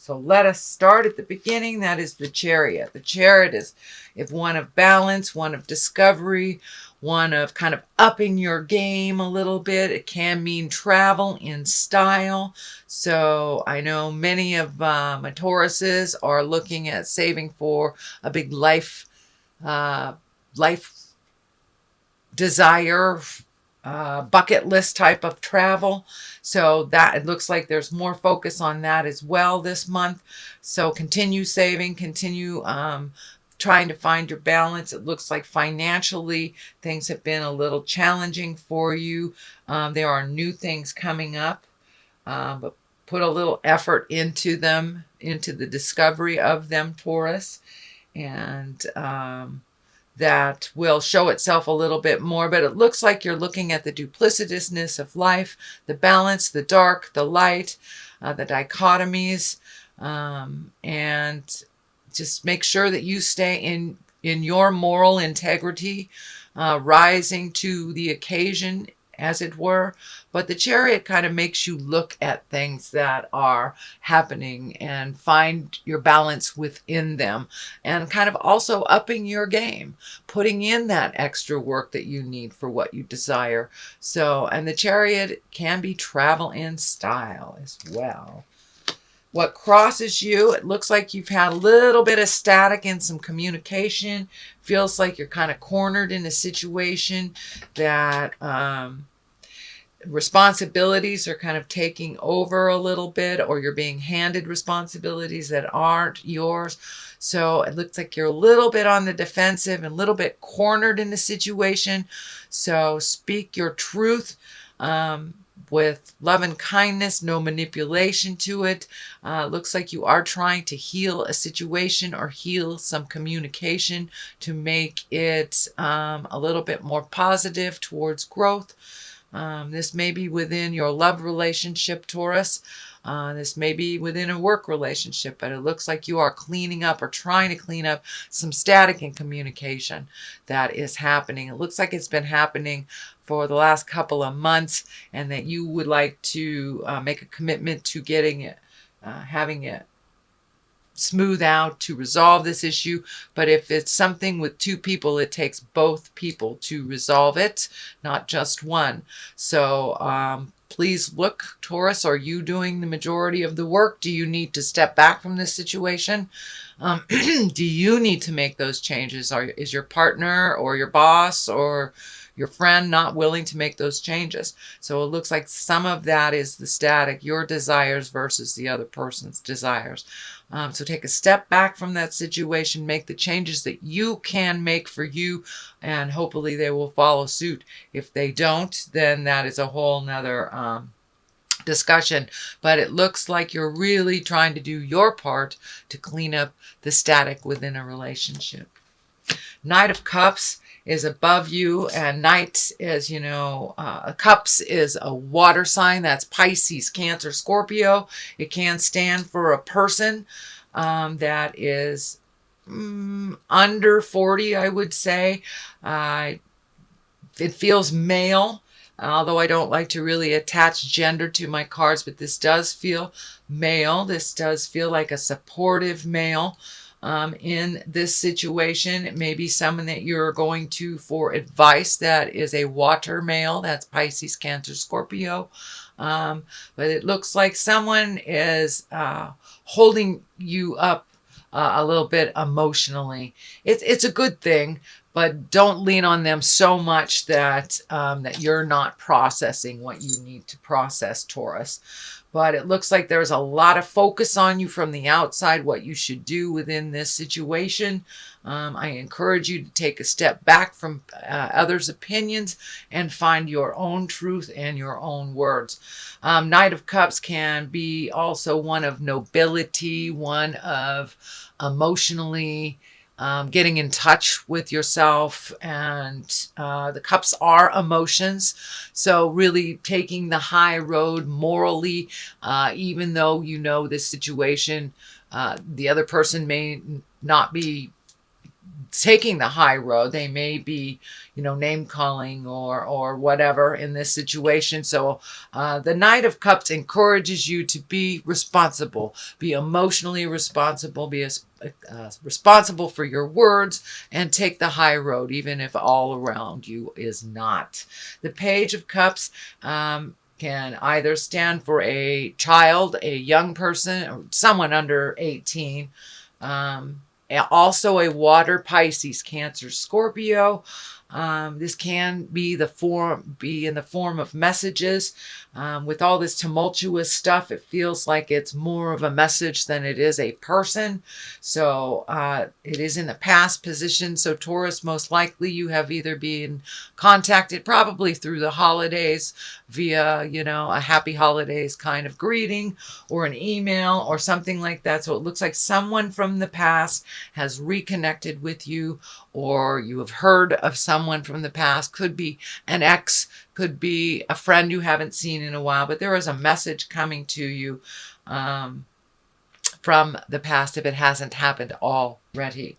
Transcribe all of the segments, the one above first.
So let us start at the beginning. That is the Chariot. The Chariot is one of balance, one of discovery, one of kind of upping your game a little bit. It can mean travel in style. So I know many of my Tauruses are looking at saving for a big life desire, bucket list type of travel. So that it looks like there's more focus on that as well this month. So continue saving, continue trying to find your balance. It looks like financially things have been a little challenging for you. There are new things coming up, but put a little effort into them, into the discovery of them, Taurus. And that will show itself a little bit more, but it looks like you're looking at the duplicitousness of life, the balance, the dark, the light, the dichotomies, and just make sure that you stay in your moral integrity, rising to the occasion, as it were. But the Chariot kind of makes you look at things that are happening and find your balance within them, and kind of also upping your game, putting in that extra work that you need for what you desire. So, and the Chariot can be travel in style as well. What crosses you, it looks like you've had a little bit of static in some communication. Feels like you're kind of cornered in a situation that responsibilities are kind of taking over a little bit, or you're being handed responsibilities that aren't yours. So it looks like you're a little bit on the defensive and a little bit cornered in the situation. So speak your truth with love and kindness, no manipulation to it. Looks like you are trying to heal a situation or heal some communication to make it a little bit more positive towards growth. This may be within your love relationship, Taurus. This may be within a work relationship, but it looks like you are cleaning up or trying to clean up some static in communication that is happening. It looks like it's been happening for the last couple of months, and that you would like to make a commitment to getting it, having it smooth out to resolve this issue. But if it's something with two people, it takes both people to resolve it, not just one. So please look, Taurus, are you doing the majority of the work? Do you need to step back from this situation? Do you need to make those changes? Is your partner or your boss or your friend not willing to make those changes? So it looks like some of that is the static, your desires versus the other person's desires. So take a step back from that situation, make the changes that you can make for you, and hopefully they will follow suit. If they don't, then that is a whole nother discussion. But it looks like you're really trying to do your part to clean up the static within a relationship. Knight of Cups is above you, and Knight is, Cups is a water sign. That's Pisces, Cancer, Scorpio. It can stand for a person that is under 40, I would say. It feels male, although I don't like to really attach gender to my cards, but this does feel male. This does feel like a supportive male. In this situation, it may be someone that you're going to for advice that is a water male. That's Pisces, Cancer, Scorpio. But it looks like someone is holding you up a little bit emotionally. It's a good thing, but don't lean on them so much that that you're not processing what you need to process, Taurus. But it looks like there's a lot of focus on you from the outside, what you should do within this situation. I encourage you to take a step back from others' opinions and find your own truth and your own words. Knight of Cups can be also one of nobility, one of emotionally getting in touch with yourself, and the cups are emotions. So really taking the high road morally, even though you know this situation, the other person may not be taking the high road. They may be, name calling or whatever in this situation. So the Knight of Cups encourages you to be responsible, be emotionally responsible, be responsible for your words, and take the high road, even if all around you is not. The Page of Cups can either stand for a child, a young person, or someone under 18. Also a water, Pisces, Cancer, Scorpio. This can be in the form of messages. With all this tumultuous stuff, it feels like it's more of a message than it is a person. So it is in the past position. So Taurus, most likely you have either been contacted probably through the holidays via, a happy holidays kind of greeting or an email or something like that. So it looks like someone from the past has reconnected with you, or you have heard of someone from the past. Could be an ex, could be a friend you haven't seen in a while, but there is a message coming to you from the past if it hasn't happened already.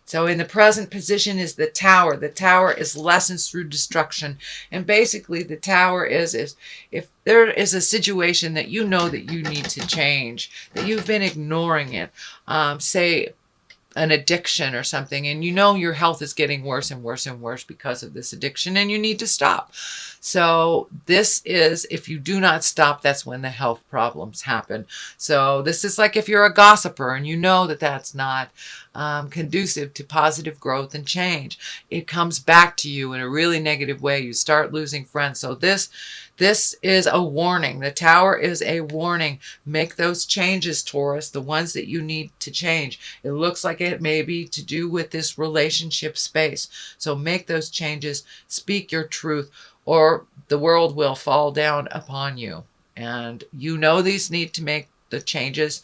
So in the present position is the Tower. The Tower is lessons through destruction. And basically the Tower is if there is a situation that you know that you need to change, that you've been ignoring it, say an addiction or something, and your health is getting worse and worse and worse because of this addiction, and you need to stop. So this is, if you do not stop, that's when the health problems happen. So this is like if you're a gossiper and you know that that's not conducive to positive growth and change. It comes back to you in a really negative way. You start losing friends. So this is a warning. The Tower is a warning. Make those changes, Taurus, the ones that you need to change. It looks like it may be to do with this relationship space. So make those changes. Speak your truth, or the world will fall down upon you. And these need to make the changes.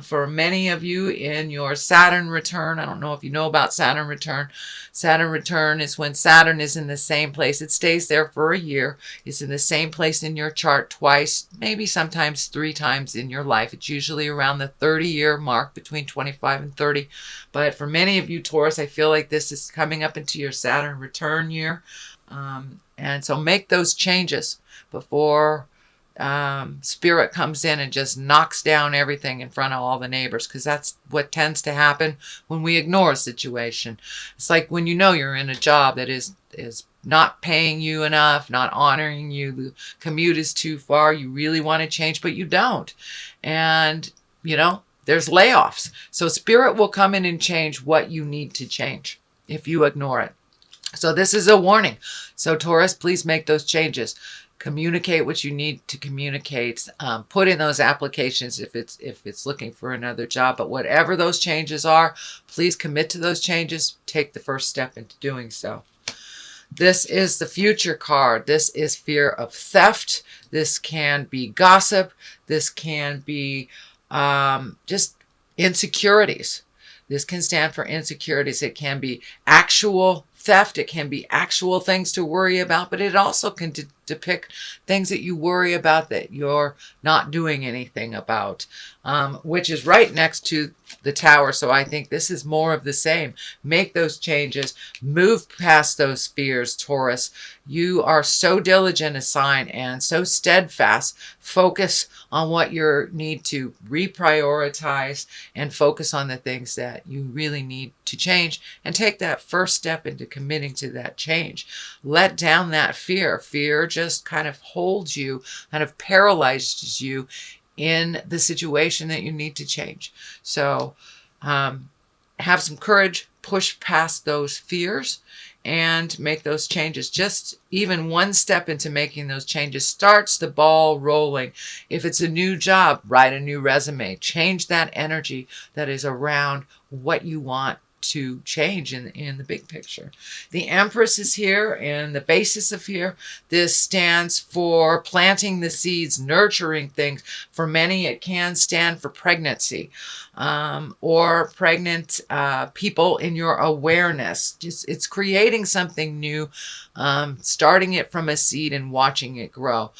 For many of you in your Saturn return, I don't know if you know about Saturn return. Saturn return is when Saturn is in the same place. It stays there for a year. It's in the same place in your chart twice, maybe sometimes 3 times in your life. It's usually around the 30-year mark, between 25 and 30. But for many of you, Taurus, I feel like this is coming up into your Saturn return year. And so make those changes before Spirit comes in and just knocks down everything in front of all the neighbors, because that's what tends to happen when we ignore a situation. It's like when you're in a job that is not paying you enough, not honoring you, the commute is too far, you really want to change, but you don't. And, there's layoffs. So Spirit will come in and change what you need to change if you ignore it. So this is a warning. So Taurus, please make those changes. Communicate what you need to communicate. Put in those applications if it's looking for another job. But whatever those changes are, please commit to those changes. Take the first step into doing so. This is the Future card. This is fear of theft. This can be gossip. This can be just insecurities. This can stand for insecurities. It can be actual theft. It can be actual things to worry about, but it also can depict things that you worry about that you're not doing anything about, which is right next to the Tower. So I think this is more of the same. Make those changes. Move past those fears, Taurus. You are so diligent a sign and so steadfast. Focus on what you need to reprioritize and focus on the things that you really need to change, and take that first step into committing to that change. Let down that fear. Fear just kind of holds you, kind of paralyzes you in the situation that you need to change. So have some courage, push past those fears, and make those changes. Just even one step into making those changes starts the ball rolling. If it's a new job, write a new resume. Change that energy that is around what you want to change in the big picture. The Empress is here, and the basis of here, this stands for planting the seeds, nurturing things. For many, it can stand for pregnancy, or pregnant people in your awareness. It's creating something new, starting it from a seed and watching it grow.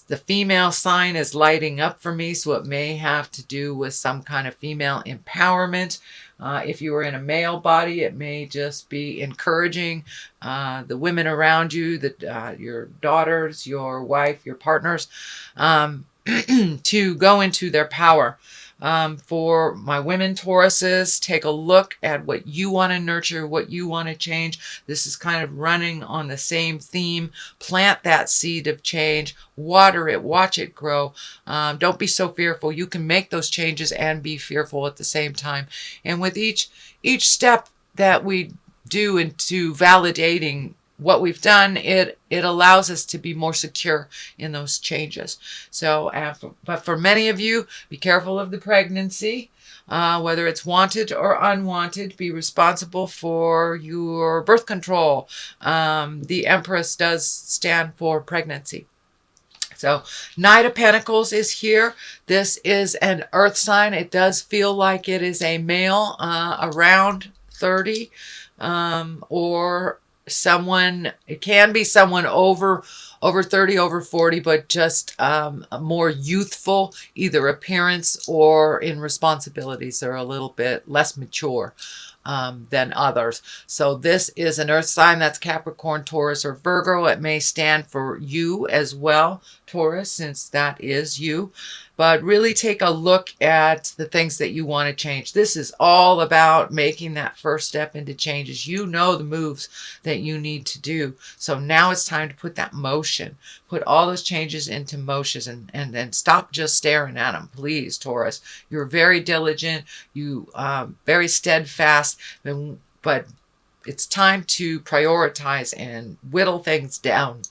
The female sign is lighting up for me, so it may have to do with some kind of female empowerment. If you are in a male body, it may just be encouraging the women around you, your daughters, your wife, your partners, to go into their power. For my women Tauruses, take a look at what you want to nurture, what you want to change. This is kind of running on the same theme. Plant that seed of change, water it, watch it grow. Don't be so fearful. You can make those changes and be fearful at the same time. And with each step that we do into validating what we've done, it allows us to be more secure in those changes. So, but for many of you, be careful of the pregnancy, whether it's wanted or unwanted. Be responsible for your birth control. The Empress does stand for pregnancy. So Knight of Pentacles is here. This is an earth sign. It does feel like it is a male around 30, or someone, it can be someone over 30, over 40, but just more youthful, either appearance or in responsibilities. They're a little bit less mature than others. So this is an earth sign. That's Capricorn, Taurus, or Virgo. It may stand for you as well, Taurus, since that is you. But really take a look at the things that you want to change. This is all about making that first step into changes. You know the moves that you need to do. So now it's time to put that motion. Put all those changes into motion and then stop just staring at them. Please, Taurus. You're very diligent. You very steadfast. But it's time to prioritize and whittle things down.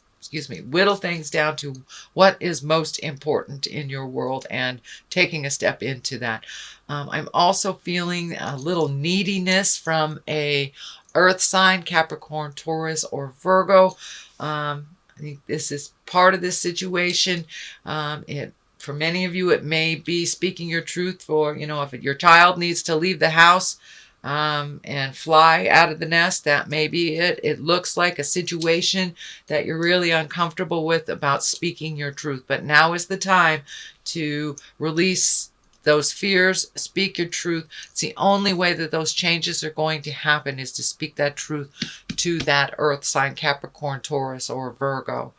Whittle things down to what is most important in your world and taking a step into that. I'm also feeling a little neediness from a earth sign, Capricorn, Taurus, or Virgo. I think this is part of this situation. For many of you, it may be speaking your truth. For, if your child needs to leave the house and fly out of the nest, that may be it. It looks like a situation that you're really uncomfortable with about speaking your truth. But now is the time to release those fears, speak your truth. It's the only way that those changes are going to happen, is to speak that truth to that earth sign, Capricorn, Taurus, or Virgo.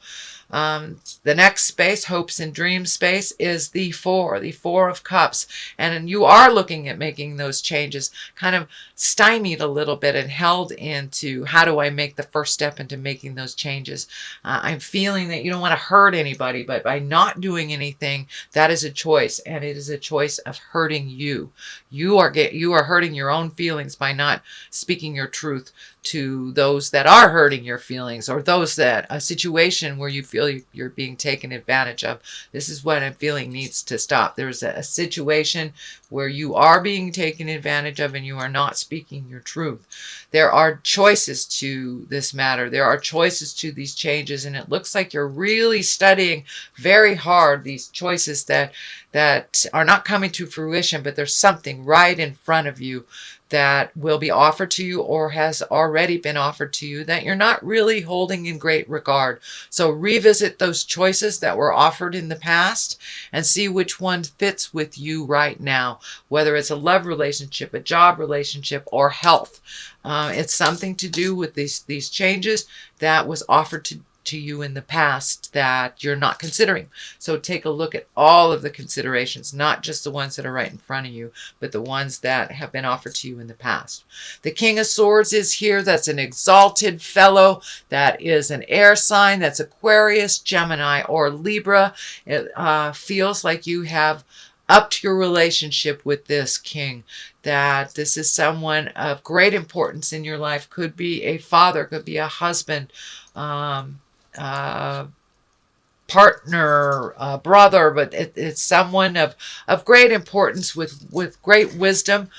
The next space, hopes and dreams space, is the Four of Cups. And you are looking at making those changes, kind of stymied a little bit and held into, how do I make the first step into making those changes? I'm feeling that you don't want to hurt anybody, but by not doing anything, that is a choice, and it is a choice of hurting you. You are hurting your own feelings by not speaking your truth to those that are hurting your feelings, or those that, a situation where you feel you're being taken advantage of. This is what I'm feeling needs to stop. There's a situation where you are being taken advantage of and you are not speaking your truth. There are choices to this matter. There are choices to these changes, and it looks like you're really studying very hard these choices that are not coming to fruition, but there's something right in front of you that will be offered to you, or has already been offered to you, that you're not really holding in great regard. So revisit those choices that were offered in the past and see which one fits with you right now, whether it's a love relationship, a job relationship, or health. It's something to do with these changes that was offered to you in the past that you're not considering. So take a look at all of the considerations, not just the ones that are right in front of you, but the ones that have been offered to you in the past. The King of Swords is here. That's an exalted fellow. That is an air sign. That's Aquarius, Gemini, or Libra. It feels like you have upped your relationship with this king, that this is someone of great importance in your life. Could be a father, could be a husband, partner, brother, but it's someone of great importance with great wisdom,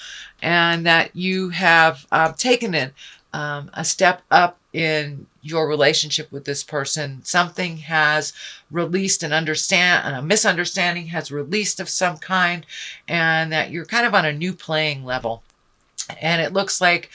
and that you have taken a step up in your relationship with this person. Something has released, a misunderstanding has released of some kind, and that you're kind of on a new playing level. And it looks like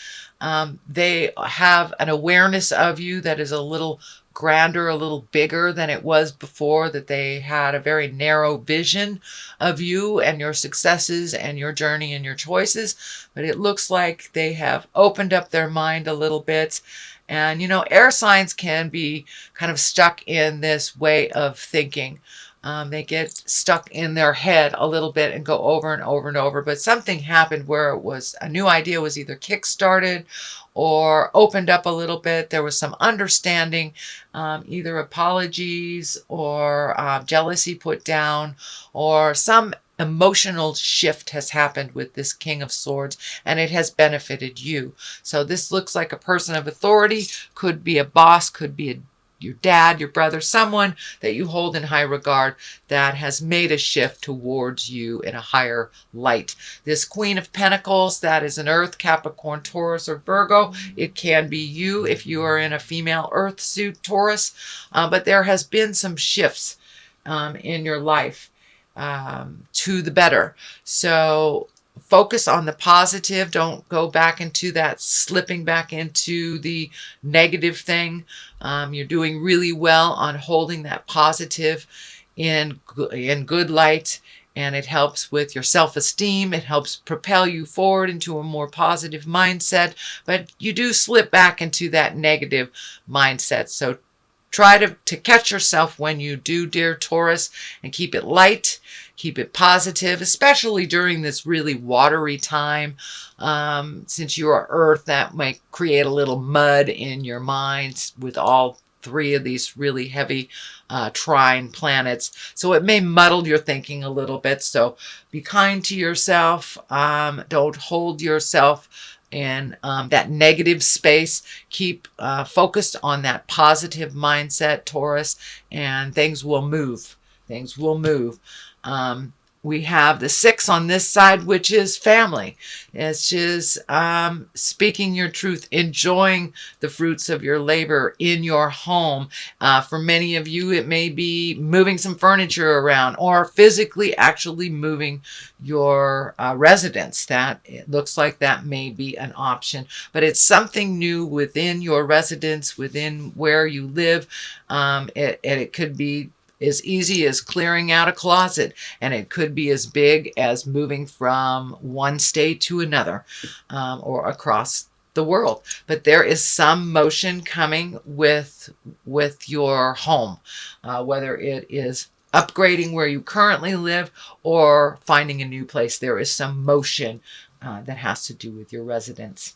they have an awareness of you that is a little grander, a little bigger than it was before, that they had a very narrow vision of you and your successes and your journey and your choices. But it looks like they have opened up their mind a little bit. And, air signs can be kind of stuck in this way of thinking. They get stuck in their head a little bit and go over and over and over. But something happened where it was a new idea was either kick-started or opened up a little bit. There was some understanding, either apologies or jealousy put down, or some emotional shift has happened with this King of Swords, and it has benefited you. So this looks like a person of authority, could be a boss, could be your dad, your brother, someone that you hold in high regard that has made a shift towards you in a higher light. This Queen of Pentacles, that is an Earth, Capricorn, Taurus, or Virgo. It can be you if you are in a female Earth suit, Taurus. But there has been some shifts in your life to the better. So focus on the positive. Don't go back into that, slipping back into the negative thing. You're doing really well on holding that positive in good light, and it helps with your self-esteem. It helps propel you forward into a more positive mindset, but you do slip back into that negative mindset. So try to catch yourself when you do, dear Taurus, and keep it light, keep it positive, especially during this really watery time. Since you are Earth, that might create a little mud in your mind with all three of these really heavy trine planets. So it may muddle your thinking a little bit. So be kind to yourself. Don't hold yourself in that negative space. Keep focused on that positive mindset, Taurus, and things will move. Things will move. We have the 6 on this side, which is family. It's just speaking your truth, enjoying the fruits of your labor in your home. For many of you, it may be moving some furniture around or physically actually moving your residence. That it looks like that may be an option, but it's something new within your residence, within where you live. It could be as easy as clearing out a closet, and it could be as big as moving from one state to another, or across the world. But there is some motion coming with your home, whether it is upgrading where you currently live or finding a new place. There is some motion that has to do with your residence.